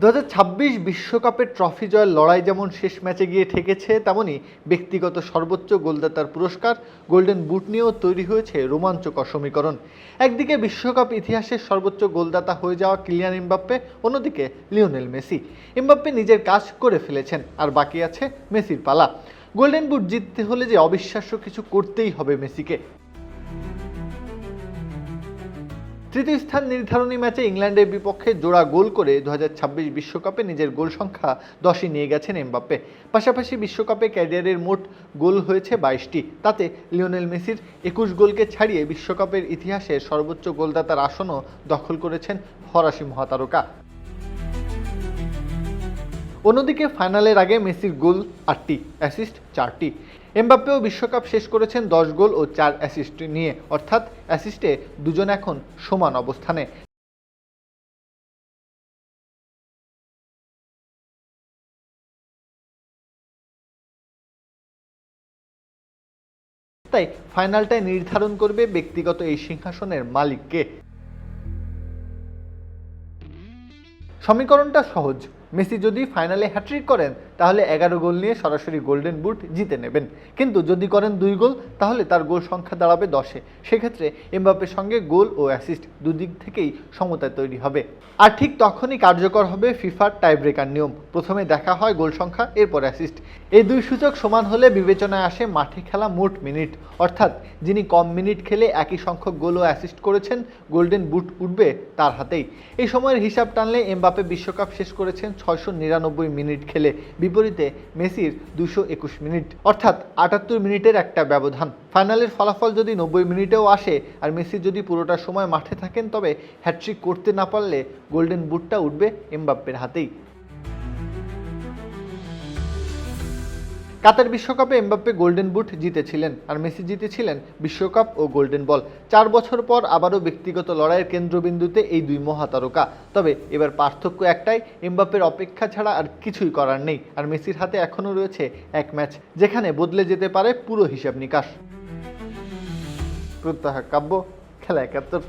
2026 বিশ্বকাপের ট্রফি জয়ের লড়াই যেমন শেষ ম্যাচে গিয়ে ঠেকেছে, তেমনি ব্যক্তিগত সর্বোচ্চ গোলদাতার পুরস্কার গোল্ডেন বুট নিয়েও তৈরি হয়েছে রোমাঞ্চকর সমীকরণ। একদিকে বিশ্বকাপ ইতিহাসের সর্বোচ্চ গোলদাতা হয়ে যাওয়া কিলিয়ান এমবাপ্পে, অন্যদিকে লিওনেল মেসি। এমবাপ্পে নিজের কাজ করে ফেলেছেন, আর বাকি আছে মেসির পালা। গোল্ডেন বুট জিততে হলে যে অবিশ্বাস্য কিছু করতেই হবে মেসিকে। তৃতীয় স্থান নির্ধারণী ম্যাচে ইংল্যান্ডের বিপক্ষে জোড়া গোল করে 2026 বিশ্বকাপে নিজের গোল সংখ্যা 10ই নিয়ে গেছেন এমবাপ্পে। পাশাপাশি বিশ্বকাপে ক্যারিয়ারের মোট গোল হয়েছে 22টি। তাতে লিওনেল মেসির 21 গোলকে ছাড়িয়ে বিশ্বকাপের ইতিহাসে সর্বোচ্চ গোলদাতার আসনও দখল করেছেন ফরাসি মহাতারকা। অন্যদিকে ফাইনালের আগে মেসির গোল 8টি, অ্যাসিস্ট 4টি। এমবাপ্পেও বিশ্বকাপ শেষ করেছেন 10 গোল ও 4 অ্যাসিস্ট নিয়ে, অর্থাৎ অ্যাসিস্টে দুজন এখন সমান অবস্থানে। তাই ফাইনালটাই নির্ধারণ করবে ব্যক্তিগত এই সিংহাসনের মালিককে। সমীকরণটা সহজ। মেসি যদি ফাইনালে হ্যাট্রিক করেন তাহলে 11 গোল নিয়ে সরাসরি গোল্ডেন বুট জিতে নেবেন, কিন্তু যদি করেন 2 গোল তাহলে তার গোল সংখ্যা দাঁড়াবে 10-এ। সেক্ষেত্রে এমবাপ্পের সঙ্গে গোল ও অ্যাসিস্ট দুদিক থেকেই সমতায় তৈরি হবে। আর ঠিক তখনই কার্যকর হবে ফিফার টাইব্রেকার নিয়ম। প্রথমে দেখা হয় গোল সংখ্যা, এরপর অ্যাসিস্ট। এই দুই সূচক সমান হলে বিবেচনায় আসে মাঠে খেলা মোট মিনিট, অর্থাৎ যিনি কম মিনিট খেলে একই সংখ্যক গোল ও অ্যাসিস্ট করেছেন গোল্ডেন বুট উঠবে তার হাতেই। এই সময়ের হিসাব টানলে এমবাপ্পে বিশ্বকাপ শেষ করেছেন 699 মিনিট খেলে, বিপরীতে মেসির 221 মিনিট, অর্থাৎ 78 মিনিটের একটা ব্যবধান। ফাইনালের ফলাফল যদি 90 মিনিটেও আসে আর মেসি যদি পুরোটা সময় মাঠে থাকেন, তবে হ্যাট্রিক করতে না পারলে গোল্ডেন বুটটা উঠবে এমবাপ্পের হাতেই। কাতার বিশ্বকাপে এমবাপ্পে গোল্ডেন বুট জিতেছিলেন আর মেসি জিতেছিলেন বিশ্বকাপ ও গোল্ডেন বল। 4 বছর পর আবারও ব্যক্তিগত লড়াইয়ের কেন্দ্রবিন্দুতে এই দুই মহাতারকা। তবে এবার পার্থক্য একটাই, এমবাপ্পের অপেক্ষা ছাড়া আর কিছুই করার নেই, আর মেসির হাতে এখনও রয়েছে এক ম্যাচ, যেখানে বদলে যেতে পারে পুরো হিসাব নিকাশ। প্রত্যাহ কাব্য, খেলা 71।